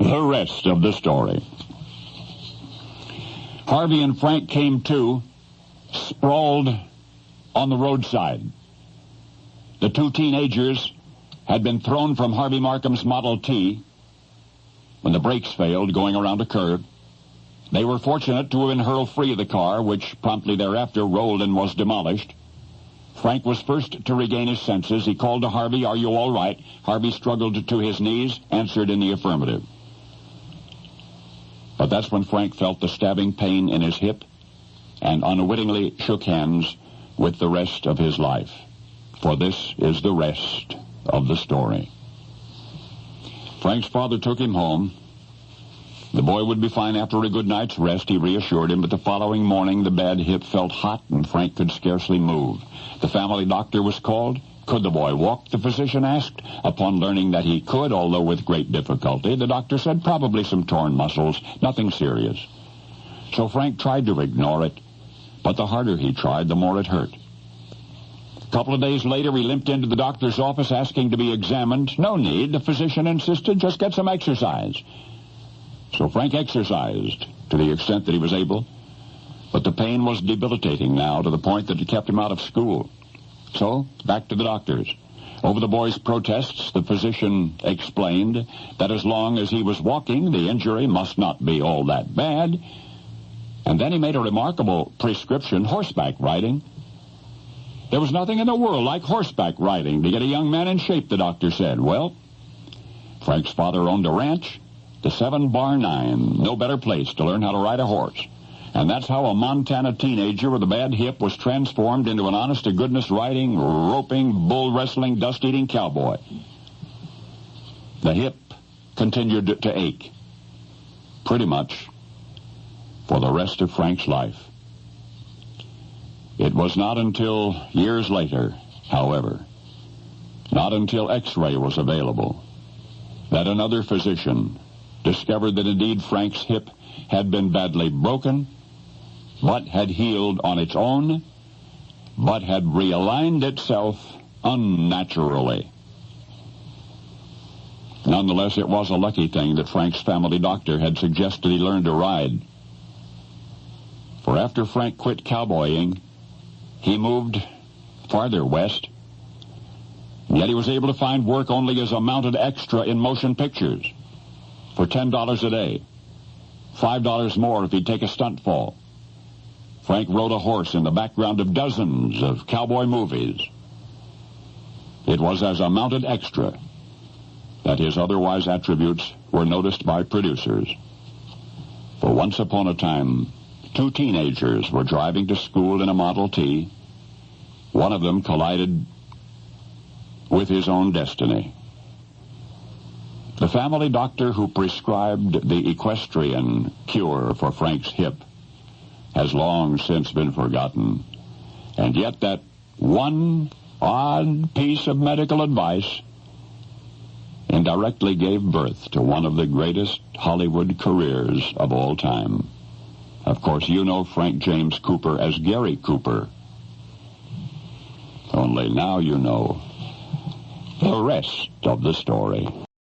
The rest of the story. Harvey and Frank came to, sprawled on the roadside. The two teenagers had been thrown from Harvey Markham's Model T when the brakes failed going around a curve. They were fortunate to have been hurled free of the car, which promptly thereafter rolled and was demolished. Frank was first to regain his senses. He called to Harvey, "Are you all right?" Harvey struggled to his knees, answered in the affirmative. But that's when Frank felt the stabbing pain in his hip and unwittingly shook hands with the rest of his life. For this is the rest of the story. Frank's father took him home. The boy would be fine after a good night's rest, he reassured him, but the following morning the bad hip felt hot and Frank could scarcely move. The family doctor was called. Could the boy walk, the physician asked. Upon learning that he could, although with great difficulty, the doctor said probably some torn muscles, nothing serious. So Frank tried to ignore it, but the harder he tried, the more it hurt. A couple of days later, he limped into the doctor's office asking to be examined. No need, the physician insisted, just get some exercise. So Frank exercised to the extent that he was able, but the pain was debilitating now to the point that it kept him out of school. So, back to the doctors. Over the boy's protests, the physician explained that as long as he was walking, the injury must not be all that bad. And then he made a remarkable prescription, horseback riding. There was nothing in the world like horseback riding to get a young man in shape, the doctor said. Well, Frank's father owned a ranch, the 7-Bar-9, no better place to learn how to ride a horse. And that's how a Montana teenager with a bad hip was transformed into an honest-to-goodness riding, roping, bull-wrestling, dust-eating cowboy. The hip continued to ache, pretty much for the rest of Frank's life. It was not until years later, however, not until X-ray was available, that another physician discovered that indeed Frank's hip had been badly broken, but had healed on its own, but had realigned itself unnaturally. Nonetheless, it was a lucky thing that Frank's family doctor had suggested he learn to ride. For after Frank quit cowboying, he moved farther west, yet he was able to find work only as a mounted extra in motion pictures for $10 a day, $5 more if he'd take a stunt fall. Frank rode a horse in the background of dozens of cowboy movies. It was as a mounted extra that his otherwise attributes were noticed by producers. For once upon a time, two teenagers were driving to school in a Model T. One of them collided with his own destiny. The family doctor who prescribed the equestrian cure for Frank's hip has long since been forgotten. And yet that one odd piece of medical advice indirectly gave birth to one of the greatest Hollywood careers of all time. Of course, you know Frank James Cooper as Gary Cooper. Only now you know the rest of the story.